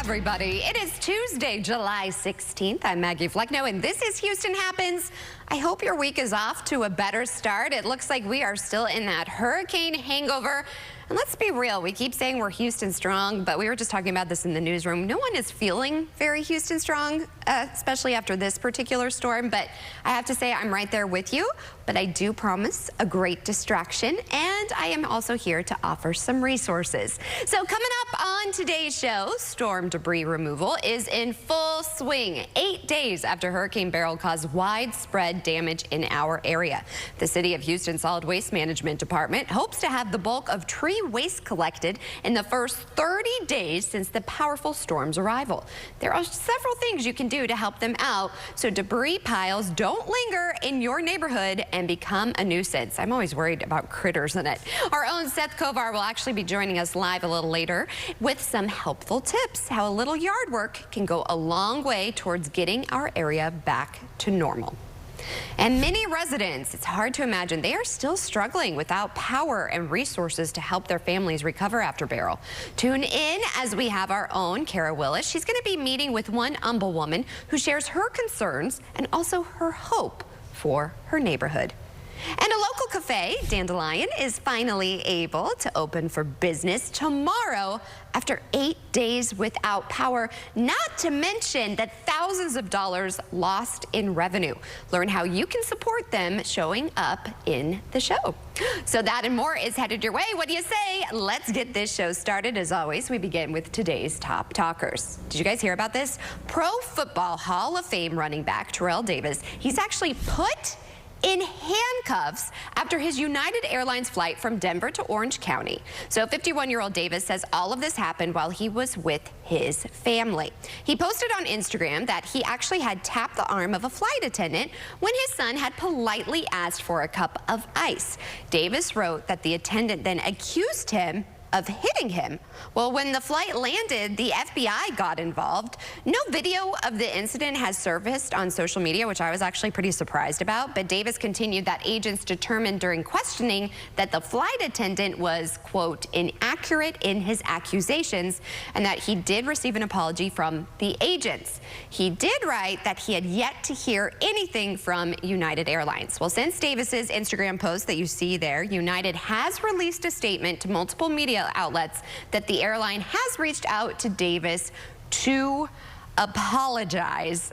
everybody. It is Tuesday, July 16th. I'm Maggie Flecknoe, and this is Houston Happens. I hope your week is off to a better start. It looks like we are still in that hurricane hangover. And let's be real, we keep saying we're Houston strong, but we were just talking about this in the newsroom. No one is feeling very Houston strong, especially after this particular storm. But I have to say I'm right there with you, but I do promise a great distraction. And I am also here to offer some resources. So coming up on today's show, storm debris removal is in full swing 8 days after Hurricane Beryl caused widespread damage in our area. The City of Houston Solid Waste Management Department hopes to have the bulk of tree waste collected in the first 30 days since the powerful storm's arrival. There are several things you can do to help them out so debris piles don't linger in your neighborhood and become a nuisance. I'm always worried about critters in it. Our own Seth Kovar will actually be joining us live a little later with some helpful tips how a little yard work can go a long way towards getting our area back to normal. And many residents, it's hard to imagine, they are still struggling without power and resources to help their families recover after Beryl. Tune in as we have our own Kara Willis. She's going to be meeting with one Humble woman who shares her concerns and also her hope for her neighborhood. And a local cafe, Dandelion, is finally able to open for business tomorrow after 8 days without power, not to mention that thousands of dollars lost in revenue. Learn how you can support them showing up in the show. So that and more is headed your way. What do you say? Let's get this show started. As always, we begin with today's top talkers. Did you guys hear about this? Pro Football Hall of Fame running back Terrell Davis, he's actually put in handcuffs after his United Airlines flight from Denver to Orange County. So 51-year-old Davis says all of this happened while he was with his family. He posted on Instagram that he actually had tapped the arm of a flight attendant when his son had politely asked for a cup of ice. Davis wrote that the attendant then accused him of hitting him. Well, when the flight landed, the FBI got involved. No video of the incident has surfaced on social media, which I was actually pretty surprised about. But Davis continued that agents determined during questioning that the flight attendant was, quote, inaccurate in his accusations and that he did receive an apology from the agents. He did write that he had yet to hear anything from United Airlines. Well, since Davis's Instagram post that you see there, United has released a statement to multiple media outlets that the airline has reached out to Davis to apologize.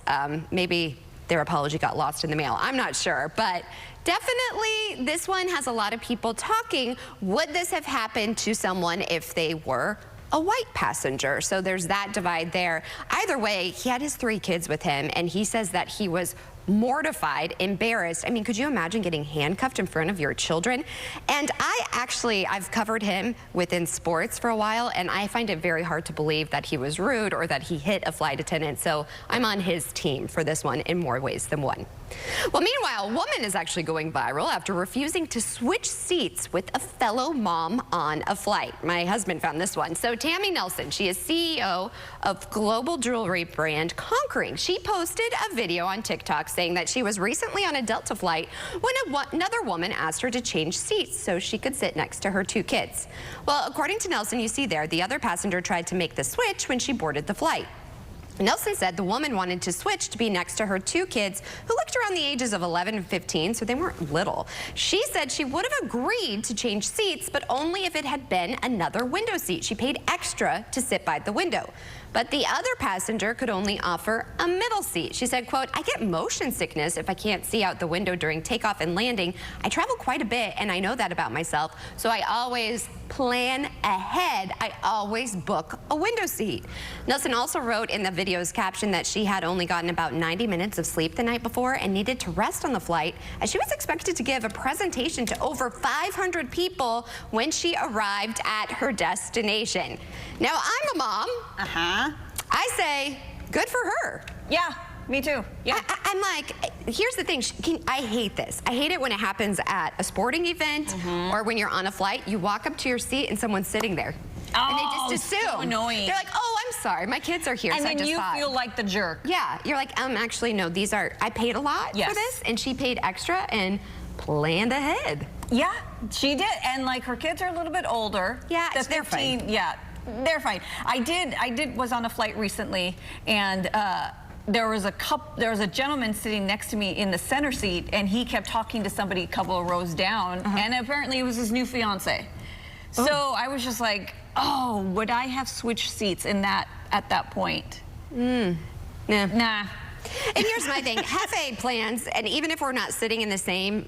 Maybe their apology got lost in the mail. I'm not sure, but definitely this one has a lot of people talking. Would this have happened to someone if they were a white passenger? So there's that divide there. Either way, he had his 3 kids with him, and he says that he was mortified, embarrassed. I mean, could you imagine getting handcuffed in front of your children? And I've covered him within sports for a while, and I find it very hard to believe that he was rude or that he hit a flight attendant. So I'm on his team for this one in more ways than one. Well, meanwhile, a woman is actually going viral after refusing to switch seats with a fellow mom on a flight. My husband found this one. So Tammy Nelson, she is CEO of global jewelry brand Conquering. She posted a video on TikTok saying that she was recently on a Delta flight when another woman asked her to change seats so she could sit next to her 2 kids. Well, according to Nelson, you see there, the other passenger tried to make the switch when she boarded the flight. Nelson said the woman wanted to switch to be next to her 2 kids who looked around the ages of 11 and 15, so they weren't little. She said she would have agreed to change seats, but only if it had been another window seat. She paid extra to sit by the window. But the other passenger could only offer a middle seat. She said, quote, I get motion sickness if I can't see out the window during takeoff and landing. I travel quite a bit, and I know that about myself, so I always plan ahead. I always book a window seat. Nelson also wrote in the video's caption that she had only gotten about 90 minutes of sleep the night before and needed to rest on the flight, as she was expected to give a presentation to over 500 people when she arrived at her destination. Now, I'm a mom. I say, good for her. Yeah, me too. Yeah. I'm like, here's the thing. I hate this. I hate it when it happens at a sporting event or when you're on a flight. You walk up to your seat and someone's sitting there. And they just assume. So annoying. They're like, oh, I'm sorry. My kids are here. And so then I just you thought. feel like the jerk. Yeah. You're like, actually, no, I paid a lot for this. And she paid extra and planned ahead. Yeah, she did. And like her kids are a little bit older. Yeah, the they're 15, fine. Yeah. They're fine. I was on a flight recently, and there was a gentleman sitting next to me in the center seat, and he kept talking to somebody a couple of rows down, and apparently it was his new fiance. So I was just like, oh, would I have switched seats at that point? Yeah. Nah. And here's my thing, Hefe plans, and even if we're not sitting in the same,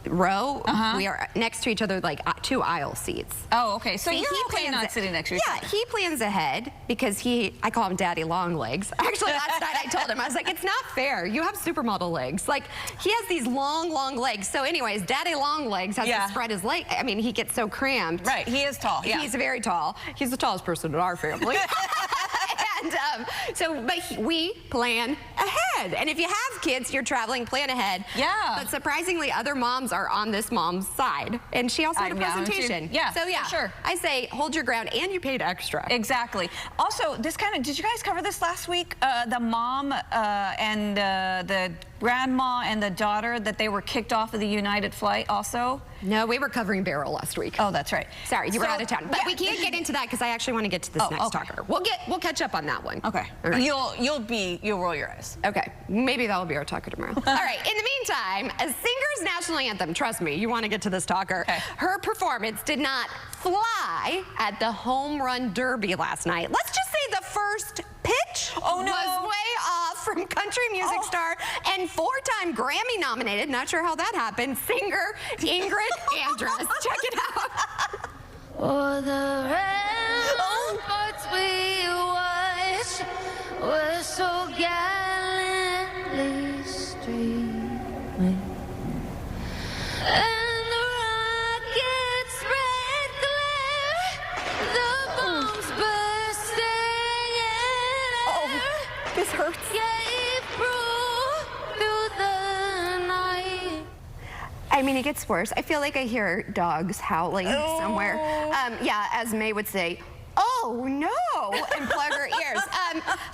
row, we are next to each other, like 2 aisle seats. Oh, okay. So See, you're he okay plans not sitting next to each other. Yeah, he plans ahead because I call him Daddy Long Legs. Actually, last night I told him, I was like, it's not fair. You have supermodel legs. Like, he has these long, long legs. So anyways, Daddy Long Legs has to spread his leg. I mean, he gets so cramped. Right, he is tall. Yeah. He's very tall. He's the tallest person in our family. And we plan ahead. And if you have kids, you're traveling, plan ahead. Yeah. But surprisingly, other moms are on this mom's side. And she also had a presentation. Yeah, so yeah, for sure. I say hold your ground, and you paid extra. Exactly. Also, did you guys cover this last week? The mom and the grandma and the daughter, that they were kicked off of the United flight also? No, we were covering Beryl last week. Oh, that's right. Sorry, you were out of town. But we can't get into that because I actually want to get to this next talker. We'll catch up on that one. Okay. Right. You'll roll your eyes. Okay. Maybe that'll be our talker tomorrow. All right. In the meantime, a singer's national anthem. Trust me, you want to get to this talker. Okay. Her performance did not fly at the Home Run Derby last night. Let's just say the first pitch was way off from country music star and 4-time Grammy nominated, not sure how that happened, singer Ingrid Andress. Check it out. Oh, the ramparts we watch were so gallantly streaming, and the rockets' red glare, the bombs bursting in air, This hurts. gave proof through the night. I mean, it gets worse. I feel like I hear dogs howling somewhere. Yeah, as May would say, oh no, and plug her ears.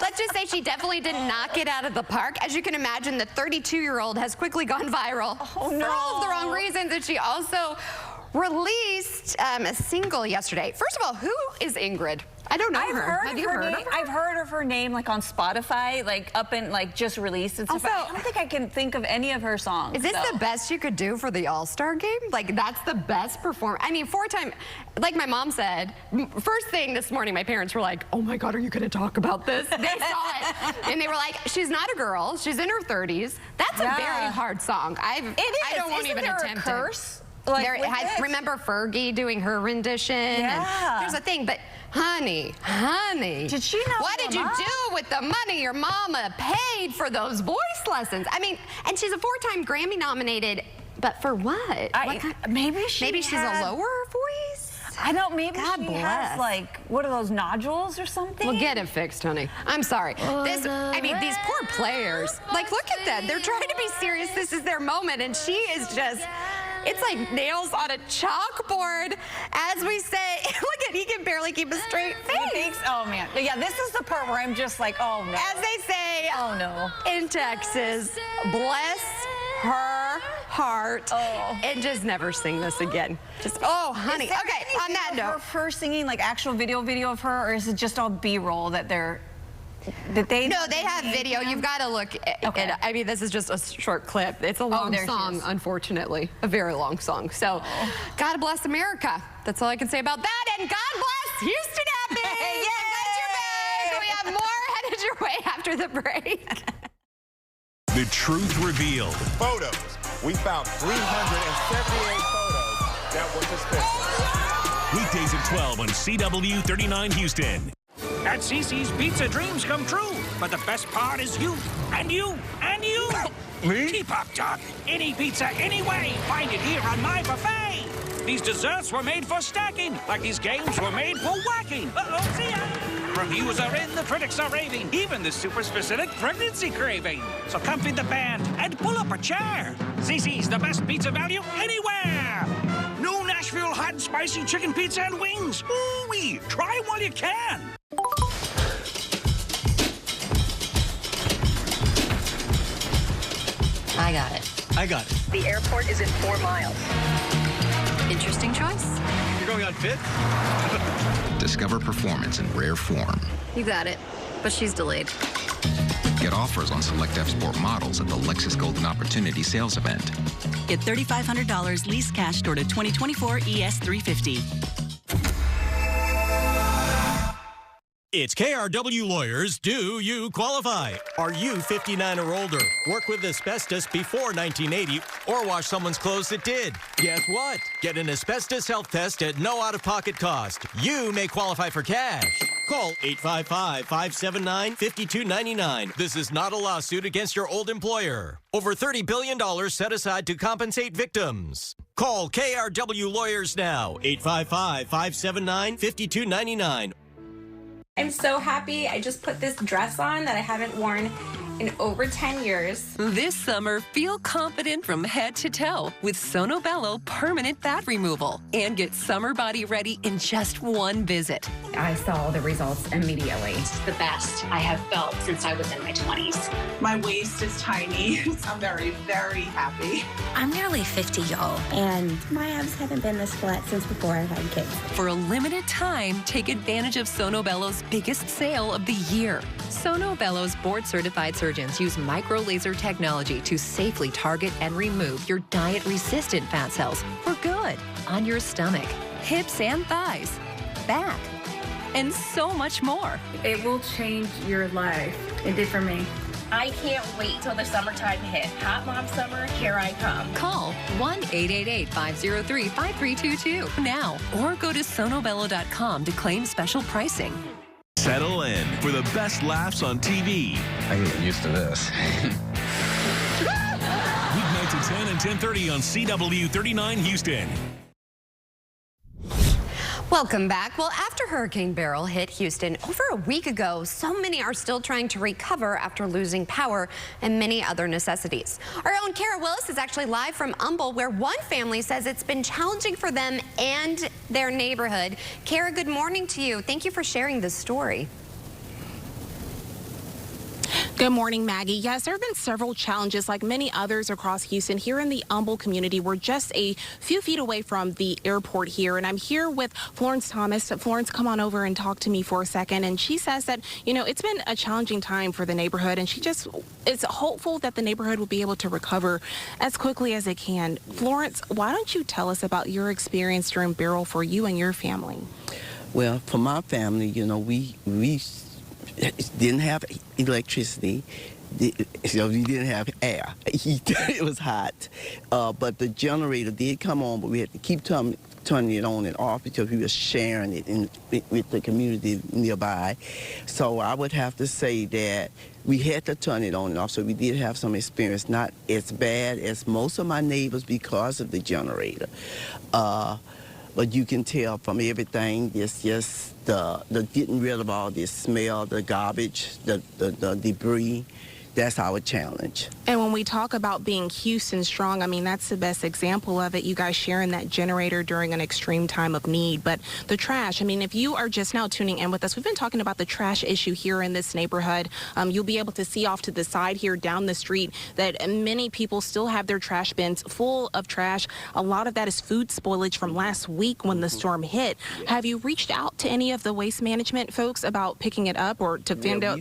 Let's just say she definitely did not get out of the park. As you can imagine, the 32-year-old has quickly gone viral for all of the wrong reasons, and she also released a single yesterday. First of all, who is Ingrid? I don't know her. Have you heard of her? I've heard of her name, like on Spotify, like up and like just released and stuff. Also, I don't think I can think of any of her songs. Is this the best you could do for the All-Star game? Like, that's the best performance. I mean, 4-time, like my mom said, first thing this morning, my parents were like, oh my God, are you going to talk about this? They saw it. And they were like, she's not a girl. She's in her 30s. That's a very hard song. I won't even attempt a curse? it. Like, Remember Fergie doing her rendition? Yeah. And there's a thing, but honey, did she know what did you do with the money your mama paid for those voice lessons? I mean, and she's a 4-time Grammy nominated, but for what? Maybe she's a lower voice? I don't, maybe God she bless. has like, what are those, nodules or something? Well, get it fixed, honey. I'm sorry. I mean, these poor players, like, look at them. They're trying to be serious. This is their moment, and she is just, it's like nails on a chalkboard. As we say, look at, he can barely keep a straight face. Oh, man. Yeah, this is the part where I'm just like, oh, no. As they say oh, no. in Texas, bless her heart, and just never sing this again. Just, oh, honey. Okay, on that note. Her singing, like, actual video of her, or is it just all B-roll that they're... No, they have video. You've got to look at it. I mean, this is just a short clip. It's a long song, unfortunately. A very long song. So, God bless America. That's all I can say about that. And God bless Houston Happy! Yeah, we have more headed your way after the break. The truth revealed. Photos. We found 378 photos that were suspicious. Weekdays at 12 on CW 39 Houston. At CC's, pizza dreams come true. But the best part is you, and you, and you. Me? Keep up, Doc. Any pizza, any way. Find it here on my buffet. These desserts were made for stacking, like these games were made for whacking. Uh-oh, see ya. Reviews are in, the critics are raving, even the super specific pregnancy craving. So come feed the band and pull up a chair. CC's, the best pizza value anywhere. New Nashville hot and spicy chicken pizza and wings. Ooh-wee. Try while you can. I got it. I got it. The airport is in 4 miles. Interesting choice. You're going on fit? Discover performance in rare form. You got it, but she's delayed. Get offers on select F-Sport models at the Lexus Golden Opportunity Sales Event. Get $3,500 lease cash toward a 2024 ES350. It's KRW Lawyers. Do you qualify? Are you 59 or older? Work with asbestos before 1980 or wash someone's clothes that did? Guess what? Get an asbestos health test at no out-of-pocket cost. You may qualify for cash. Call 855-579-5299. This is not a lawsuit against your old employer. Over $30 billion set aside to compensate victims. Call KRW Lawyers now. 855-579-5299. I'm so happy. I just put this dress on that I haven't worn in over 10 years. This summer, feel confident from head to toe with Sono Bello Permanent Fat Removal and get summer body ready in just one visit. I saw the results immediately. It's the best I have felt since I was in my 20s. My waist is tiny. I'm very, very happy. I'm nearly 50, y'all, and my abs haven't been this flat since before I've had kids. For a limited time, take advantage of Sono Bello's biggest sale of the year. Sono Bello's board-certified surgeons use micro laser technology to safely target and remove your diet-resistant fat cells for good on your stomach, hips and thighs, back, and so much more. It will change your life. It did for me. I can't wait till the summertime hit. Hot Mom Summer, here I come. Call 1-888-503-5322 now or go to sonobello.com to claim special pricing. Settle in for the best laughs on TV. I can get used to this. Weeknights at 10 and 10:30 on CW 39 Houston. Welcome back. Well, after Hurricane Beryl hit Houston over a week ago, so many are still trying to recover after losing power and many other necessities. Our own Kara Willis is actually live from Humble, where one family says it's been challenging for them and their neighborhood. Kara, good morning to you. Thank you for sharing this story. Good morning, Maggie. Yes, there have been several challenges like many others across Houston. Here in the Humble community, we're just a few feet away from the airport here, and I'm here with Florence Thomas. Florence, come on over and talk to me for a second. And she says that, you know, it's been a challenging time for the neighborhood, and she just is hopeful that the neighborhood will be able to recover as quickly as it can. Florence, why don't you tell us about your experience during Beryl for you and your family? Well, for my family, you know, we didn't have electricity, so we didn't have air. It was hot, but the generator did come on, but we had to keep turning it on and off because we were sharing it with the community nearby. So I would have to say that we had to turn it on and off, so we did have some experience, not as bad as most of my neighbors because of the generator. But you can tell from everything, it's just the getting rid of all this smell, the garbage, the debris. That's our challenge. And when we talk about being Houston strong, I mean, that's the best example of it. You guys sharing that generator during an extreme time of need. But the trash, I mean, if you are just now tuning in with us, we've been talking about the trash issue here in this neighborhood. You'll be able to see off to the side here down the street that many people still have their trash bins full of trash. A lot of that is food spoilage from last week when the storm hit. Have you reached out to any of the waste management folks about picking it up or to find out?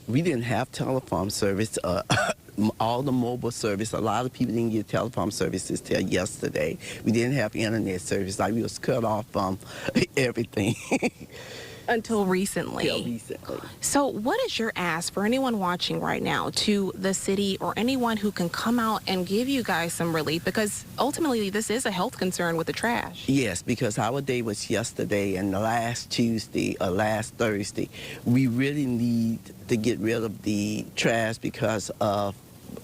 We didn't have telephone service, all the mobile service. A lot of people didn't get telephone services till yesterday. We didn't have internet service. Like, we was cut off from everything. Until recently. So what is your ask for anyone watching right now to the city or anyone who can come out and give you guys some relief? Because ultimately this is a health concern with the trash. Yes, because our day was yesterday and last Tuesday or last Thursday. We really need to get rid of the trash because of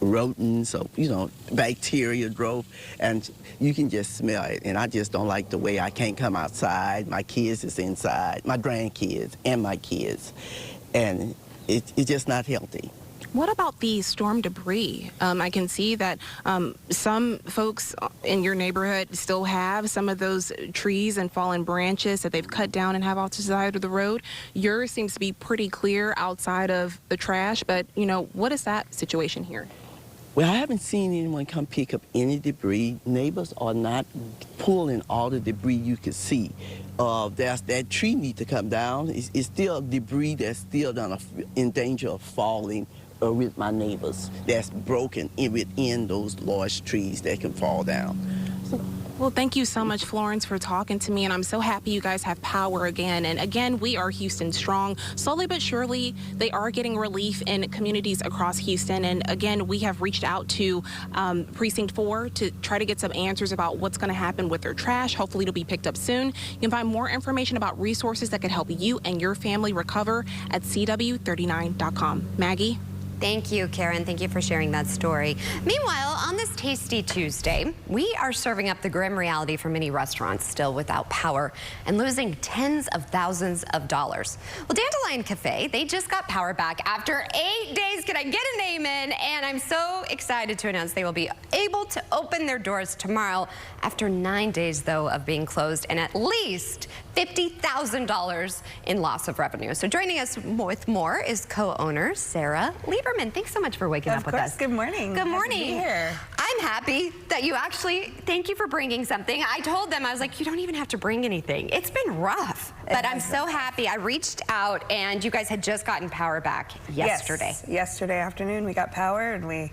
rodents or, you know, bacteria growth, and you can just smell it. And I just don't like the way I can't come outside. My kids is inside, my grandkids and my kids, and it's just not healthy. What about the storm debris? I can see that some folks in your neighborhood still have some of those trees and fallen branches that they've cut down and have off to the side of the road. Yours seems to be pretty clear outside of the trash, but, you know, what is that situation here? Well, I haven't seen anyone come pick up any debris. Neighbors are not pulling all the debris you can see. That tree needs to come down. It's still debris that's still in danger of falling with my neighbors. That's broken within those large trees that can fall down. Well, thank you so much, Florence, for talking to me, and I'm so happy you guys have power again. And again, we are Houston Strong. Slowly but surely, they are getting relief in communities across Houston. And again, we have reached out to Precinct 4 to try to get some answers about what's going to happen with their trash. Hopefully, it'll be picked up soon. You can find more information about resources that could help you and your family recover at CW39.com. Maggie? Thank you, Karen. Thank you for sharing that story. Meanwhile, on this Tasty Tuesday, we are serving up the grim reality for many restaurants still without power and losing tens of thousands of dollars. Well, Dandelion Cafe, they just got power back after 8 days. Can I get an amen? And I'm so excited to announce they will be able to open their doors tomorrow after 9 days, though, of being closed and at least $50,000 in loss of revenue. So joining us with more is co-owner Sarah Lieberman. Thanks so much for waking up with us. Good morning. Good morning. Happy to be here. I'm happy that you actually, thank you for bringing something. I told them, I was like, you don't even have to bring anything. It's been rough, but I'm so happy. I reached out and you guys had just gotten power back yesterday. Yes. Yesterday afternoon we got power and we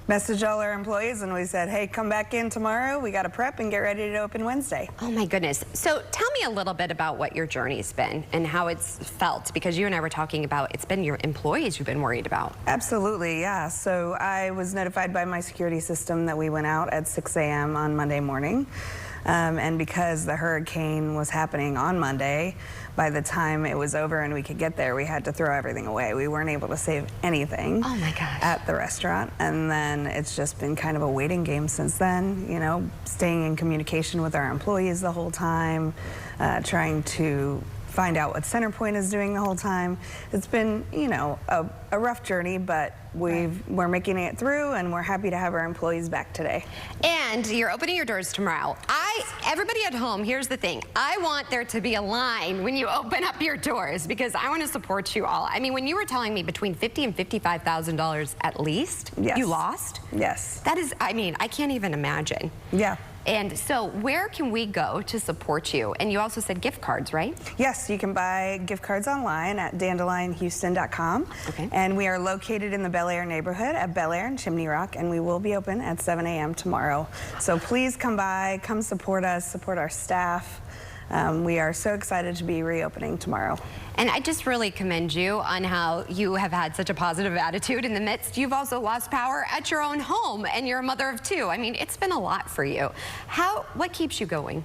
messaged all our employees and we said, hey, come back in tomorrow. We got to prep and get ready to open Wednesday. Oh my goodness. So tell me a little bit about what your journey's been and how it's felt, because you and I were talking about it's been your employees you've been worried about. Absolutely, yeah. So I was notified by my security system that we went out at 6 a.m. on Monday morning. And because the hurricane was happening on Monday, by the time it was over and we could get there, we had to throw everything away. We weren't able to save anything at the restaurant. And then it's just been kind of a waiting game since then, you know, staying in communication with our employees the whole time, trying to find out what Centerpoint is doing the whole time. It's been, you know, a rough journey, but we're making it through and we're happy to have our employees back today. And you're opening your doors tomorrow. Everybody at home, here's the thing. I want there to be a line when you open up your doors because I want to support you all. I mean, when you were telling me between $50,000 and $55,000 at least, you lost? Yes. That is, I mean, I can't even imagine. Yeah. And so where can we go to support you? And you also said gift cards, right? Yes, you can buy gift cards online at dandelionhouston.com. Okay. And we are located in the Bel Air neighborhood at Bel Air and Chimney Rock, and we will be open at 7 a.m. tomorrow. So please come by, come support us, support our staff. We are so excited to be reopening tomorrow. And I just really commend you on how you have had such a positive attitude in the midst. You've also lost power at your own home, and you're a mother of two. I mean, it's been a lot for you. What keeps you going?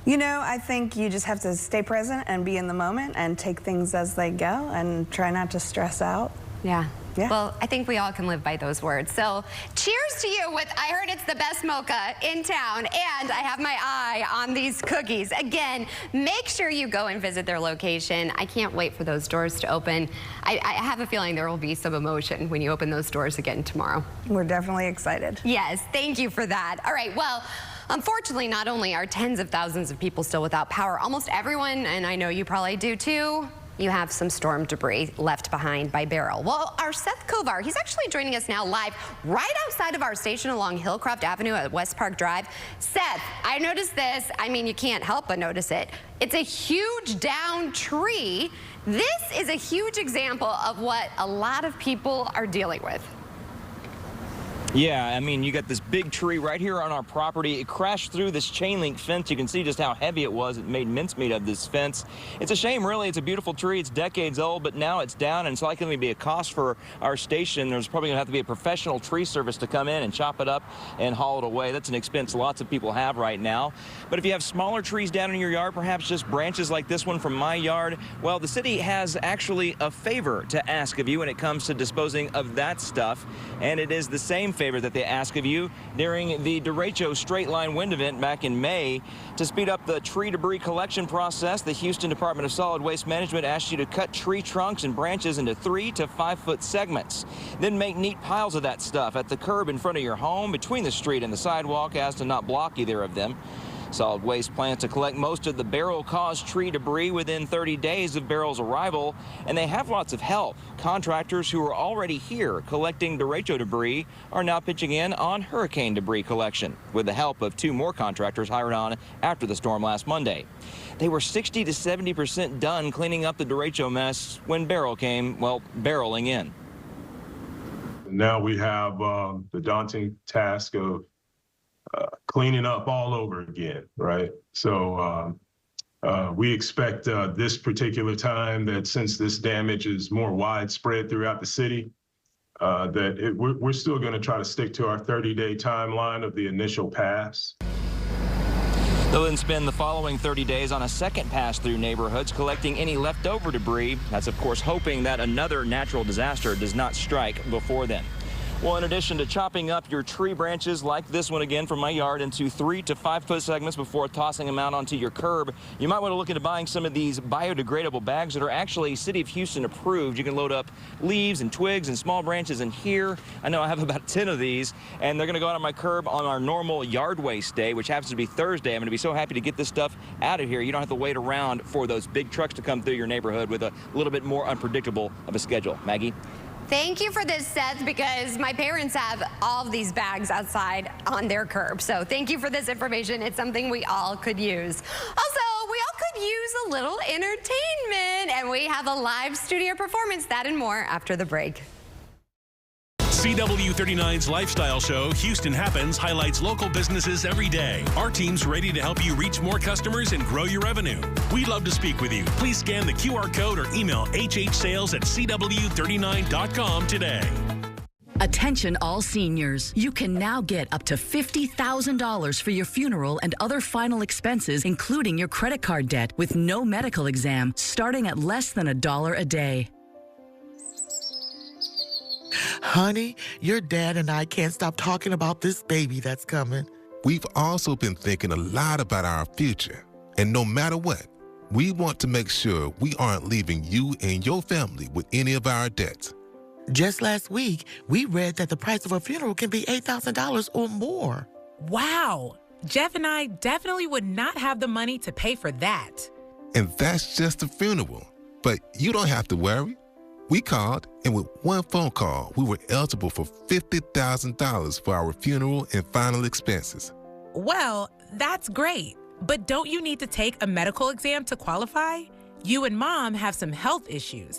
You know, I think you just have to stay present and be in the moment and take things as they go and try not to stress out. Yeah. Well, I think we all can live by those words. So cheers to you with, I heard it's the best mocha in town, and I have my eye on these cookies. Again, make sure you go and visit their location. I can't wait for those doors to open. I have a feeling there will be some emotion when you open those doors again tomorrow. We're definitely excited. Yes, thank you for that. All right, well, unfortunately, not only are tens of thousands of people still without power, almost everyone, and I know you probably do too, you have some storm debris left behind by Beryl. Well, our Seth Kovar, he's actually joining us now live right outside of our station along Hillcroft Avenue at West Park Drive. Seth, I noticed this. I mean, you can't help but notice it. It's a huge downed tree. This is a huge example of what a lot of people are dealing with. Yeah, I mean, you got this big tree right here on our property. It crashed through this chain link fence. You can see just how heavy it was. It made mincemeat of this fence. It's a shame, really. It's a beautiful tree. It's decades old, but now it's down, and it's likely to be a cost for our station. There's probably going to have to be a professional tree service to come in and chop it up and haul it away. That's an expense lots of people have right now. But if you have smaller trees down in your yard, perhaps just branches like this one from my yard, well, the city has actually a favor to ask of you when it comes to disposing of that stuff, and it is the same favor that they ask of you during the Derecho Straight Line Wind event back in May. To speed up the tree debris collection process, the Houston Department of Solid Waste Management asked you to cut tree trunks and branches into 3 to 5 foot segments. Then make neat piles of that stuff at the curb in front of your home, between the street and the sidewalk, as to not block either of them. Solid Waste plans to collect most of the Beryl-caused tree debris within 30 days of Beryl's arrival, and they have lots of help. Contractors who are already here collecting derecho debris are now pitching in on hurricane debris collection, with the help of 2 more contractors hired on after the storm last Monday. They were 60 to 70% done cleaning up the derecho mess when Beryl came, well, barreling in. Now we have the daunting task of cleaning up all over again, right? So we expect this particular time that since this damage is more widespread throughout the city, we're still going to try to stick to our 30-day timeline of the initial pass. They'll then spend the following 30 days on a second pass through neighborhoods collecting any leftover debris. That's, of course, hoping that another natural disaster does not strike before then. Well, in addition to chopping up your tree branches like this one again from my yard into 3 to 5 foot segments before tossing them out onto your curb, you might want to look into buying some of these biodegradable bags that are actually City of Houston approved. You can load up leaves and twigs and small branches in here. I know I have about 10 of these, and they're going to go out on my curb on our normal yard waste day, which happens to be Thursday. I'm going to be so happy to get this stuff out of here. You don't have to wait around for those big trucks to come through your neighborhood with a little bit more unpredictable of a schedule. Maggie? Thank you for this, Seth, because my parents have all of these bags outside on their curb. So thank you for this information. It's something we all could use. Also, we all could use a little entertainment, and we have a live studio performance, that and more after the break. CW39's lifestyle show, Houston Happens, highlights local businesses every day. Our team's ready to help you reach more customers and grow your revenue. We'd love to speak with you. Please scan the QR code or email hhsales@cw39.com today. Attention all seniors. You can now get up to $50,000 for your funeral and other final expenses, including your credit card debt, with no medical exam, starting at less than $1 a day. Honey, your dad and I can't stop talking about this baby that's coming. We've also been thinking a lot about our future. And no matter what, we want to make sure we aren't leaving you and your family with any of our debts. Just last week, we read that the price of a funeral can be $8,000 or more. Wow. Jeff and I definitely would not have the money to pay for that. And that's just a funeral. But you don't have to worry. We called, and with one phone call, we were eligible for $50,000 for our funeral and final expenses. Well, that's great. But don't you need to take a medical exam to qualify? You and Mom have some health issues.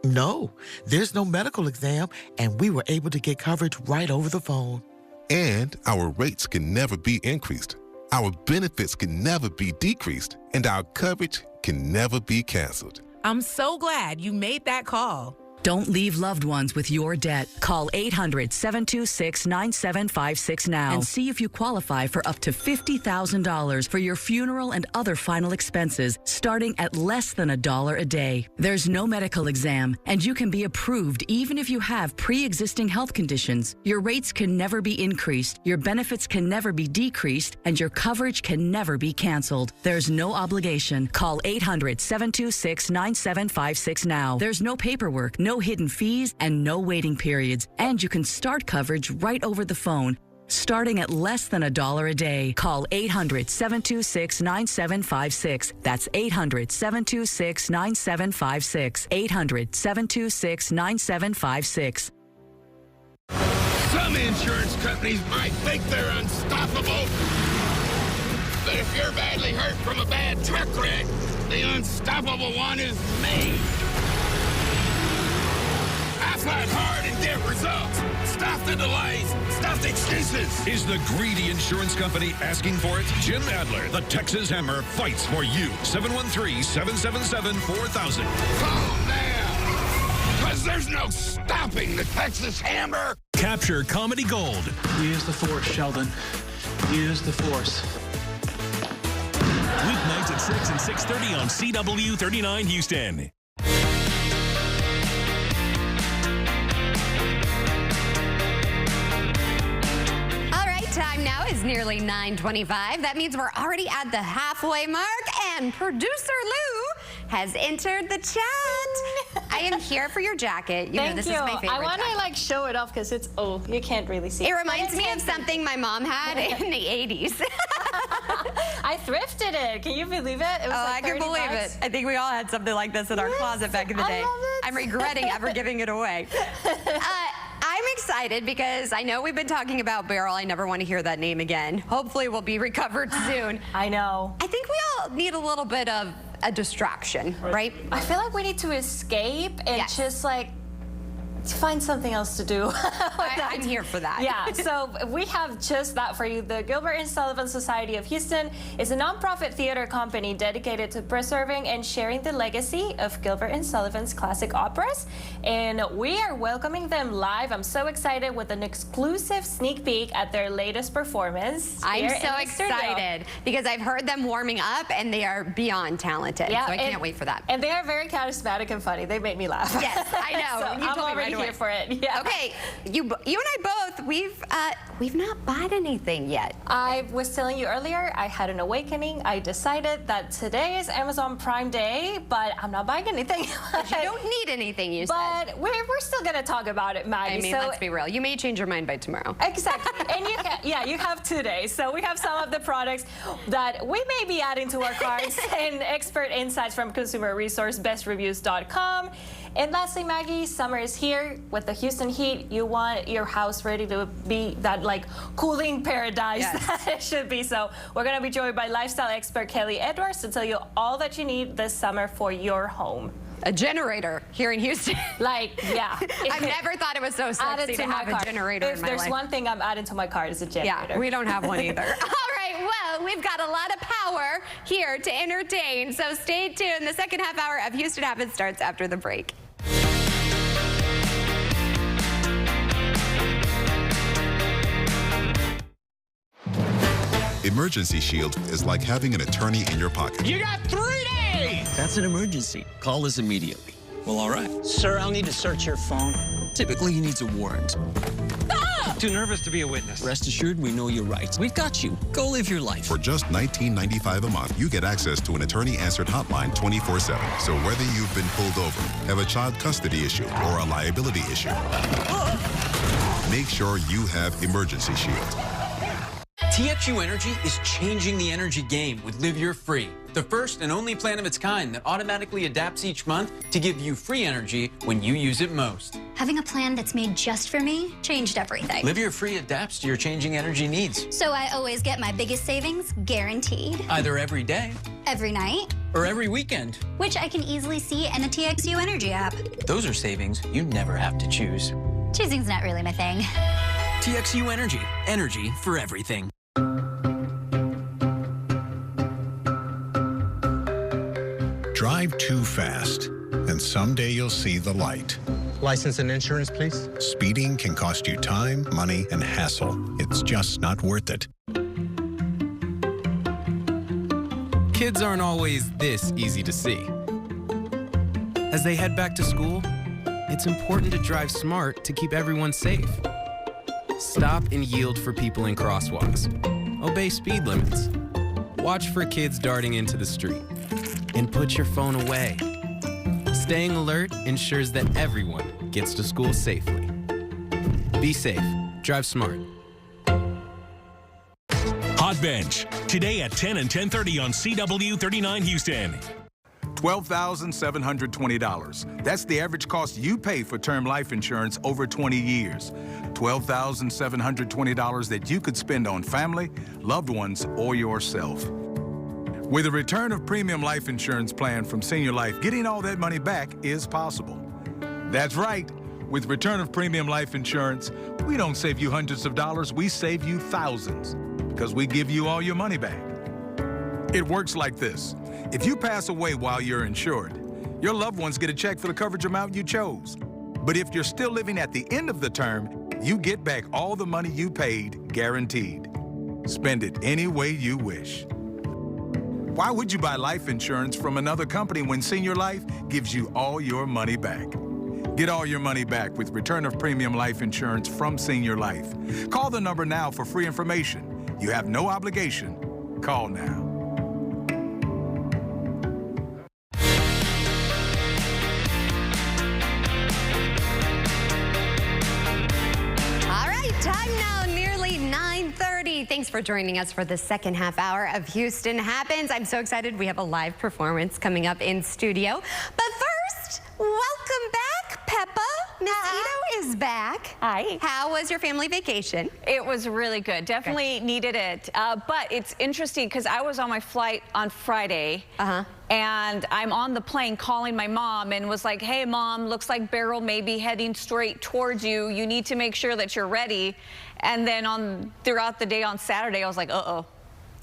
No, there's no medical exam, and we were able to get coverage right over the phone. And our rates can never be increased. Our benefits can never be decreased, and our coverage can never be canceled. I'm so glad you made that call. Don't leave loved ones with your debt. Call 800-726-9756 now and see if you qualify for up to $50,000 for your funeral and other final expenses, starting at less than $1 a day. There's no medical exam, and you can be approved even if you have pre-existing health conditions. Your rates can never be increased, your benefits can never be decreased, and your coverage can never be canceled. There's no obligation. Call 800-726-9756 now. There's no paperwork, no hidden fees, and no waiting periods. And you can start coverage right over the phone, starting at less than $1 a day. Call 800-726-9756. That's 800-726-9756. 800-726-9756. Some insurance companies might think they're unstoppable. But if you're badly hurt from a bad truck wreck, the unstoppable one is me. I fight hard and get results. Stop the delays. Stop the excuses. Is the greedy insurance company asking for it? Jim Adler, the Texas Hammer, fights for you. 713-777-4000. Calm down. Because there's no stopping the Texas Hammer. Capture comedy gold. Use the force, Sheldon. Use the force. Weeknights at 6 and 6:30 on CW39 Houston. Time now is nearly 9:25. That means we're already at the halfway mark, and producer Lou has entered the chat. I am here for your jacket. You know, this is my favorite. I want to like show it off because it's you can't really see. It reminds me of something my mom had in the 80s. I thrifted it. Can you believe it? It was I can believe it. I think we all had something like this in our closet back in the day. I love it. I'm regretting ever giving it away. I'm excited because I know we've been talking about Beryl. I never want to hear that name again. Hopefully we'll be recovered soon. I know. I think we all need a little bit of a distraction, right? I feel like we need to escape and just like find something else to do. I'm here for that. Yeah, so we have just that for you. The Gilbert and Sullivan Society of Houston is a nonprofit theater company dedicated to preserving and sharing the legacy of Gilbert and Sullivan's classic operas. And we are welcoming them live. I'm so excited with an exclusive sneak peek at their latest performance. I'm so excited because I've heard them warming up and they are beyond talented. Yeah, so I can't wait for that. And they are very charismatic and funny. They made me laugh. Yes, I know. So You I'm told me already right away. here for it. Yeah. Okay, you and I both, we've not bought anything yet. I was telling you earlier, I had an awakening. I decided that today is Amazon Prime Day, but I'm not buying anything. But you don't need anything, you said. But we're still going to talk about it, Maggie. I mean, let's be real. You may change your mind by tomorrow. Exactly. And you have 2 days. So we have some of the products that we may be adding to our carts and expert insights from consumer resource bestreviews.com. And lastly, Maggie, summer is here. With the Houston heat, you want your house ready to be that like cooling paradise that it should be. So we're going to be joined by lifestyle expert Kelly Edwards to tell you all that you need this summer for your home. A generator here in Houston. I've never thought it was so sexy to have a generator in my life. If there's one thing I'm adding to my cart, is a generator. Yeah, we don't have one either. All right, well, we've got a lot of power here to entertain, so stay tuned. The second half hour of Houston Happens starts after the break. Emergency Shield is like having an attorney in your pocket. You got 3 days! That's an emergency. Call us immediately. Well, all right. Sir, I'll need to search your phone. Typically, he needs a warrant. Ah! Too nervous to be a witness. Rest assured, we know your rights. We've got you. Go live your life. For just $19.95 a month, you get access to an attorney-answered hotline 24/7. So whether you've been pulled over, have a child custody issue, or a liability issue, make sure you have Emergency Shield. TXU Energy is changing the energy game with Live Your Free, the first and only plan of its kind that automatically adapts each month to give you free energy when you use it most. Having a plan that's made just for me changed everything. Live Your Free adapts to your changing energy needs. So I always get my biggest savings guaranteed. Either every day, every night, or every weekend. Which I can easily see in the TXU Energy app. Those are savings you never have to choose. Choosing's not really my thing. TXU Energy. Energy for everything. Drive too fast, and someday you'll see the light. License and insurance, please. Speeding can cost you time, money, and hassle. It's just not worth it. Kids aren't always this easy to see. As they head back to school, it's important to drive smart to keep everyone safe. Stop and yield for people in crosswalks. Obey speed limits. Watch for kids darting into the street. And put your phone away. Staying alert ensures that everyone gets to school safely. Be safe. Drive smart. Hot Bench, today at 10 and 10:30 on CW 39 Houston. $12,720. That's the average cost you pay for term life insurance over 20 years. $12,720 that you could spend on family, loved ones, or yourself. With a return of premium life insurance plan from Senior Life, getting all that money back is possible. That's right. With return of premium life insurance, we don't save you hundreds of dollars, we save you thousands, because we give you all your money back. It works like this. If you pass away while you're insured, your loved ones get a check for the coverage amount you chose. But if you're still living at the end of the term, you get back all the money you paid, guaranteed. Spend it any way you wish. Why would you buy life insurance from another company when Senior Life gives you all your money back? Get all your money back with return of premium life insurance from Senior Life. Call the number now for free information. You have no obligation. Call now. All right, time now, nearly 9:30. Thanks thanks for joining us for the second half hour of Houston Happens. I'm so excited. We have a live performance coming up in studio. But first, welcome back, Peppa. Miss Ito is back. Hi. How was your family vacation? It was really good. Definitely needed it. But it's interesting because I was on my flight on Friday. And I'm on the plane calling my mom and was like, hey, Mom, looks like Beryl may be heading straight towards you. You need to make sure that you're ready. And then throughout the day on Saturday, I was like, uh-oh.